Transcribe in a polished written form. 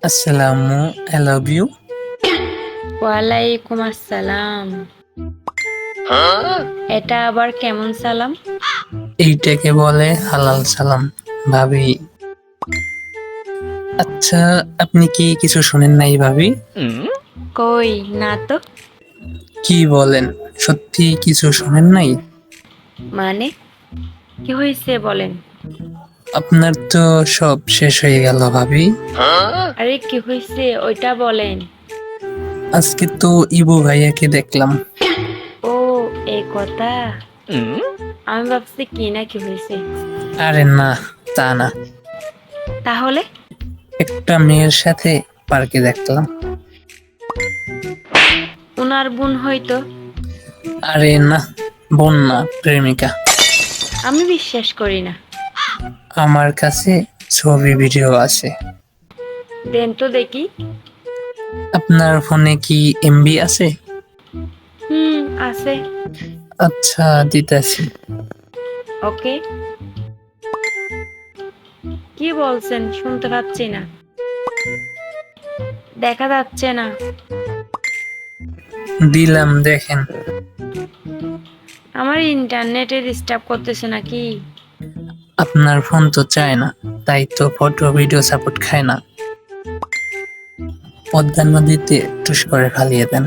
আসসালামু I love you. ওয়ালাইকুম আসসালাম। এটা আবার কেমন সালাম? এইটাকে বলে হালাল সালাম। ভাবি, আচ্ছা, আপনি কি কিছু শোনেন নাই ভাবি? কই না তো। কি বলেন, সত্যি কিছু শোনেন নাই? মানে কি হয়েছে বলেন। আপনার তো সব শেষ হয়ে গেল ভাবি। আরে কি হয়েছে ওইটা বলেন। আজকে তো ইবু ভাইয়াকে দেখলাম। ও এই কথা। আমি ভাবছি কি না কি হয়েছে। আরে না, তা না, তাহলে একটা মেয়ের সাথে পার্কে দেখলাম। উনার বোন হয়তো। আরে না, বোন না, প্রেমিকা। আমি বিশ্বাস করি না। আমার কাছে ছবি ভিডিও আছে। দেন তো দেখি। আপনার ফোনে কি এমবি আছে? আছে। আচ্ছা, দিতেছি। ওকে। কি বলছেন শুনতে পাচ্ছি না। দেখা যাচ্ছে না। দিলাম, দেখেন। আমার ইন্টারনেটে ডিস্টার্ব করতেছে নাকি? আপনার ফোন তো চায় না, তাই তো ফটো ভিডিও সাপোর্ট খায় না। পদ্মা নদীতে টুস করে ফালিয়ে দেন।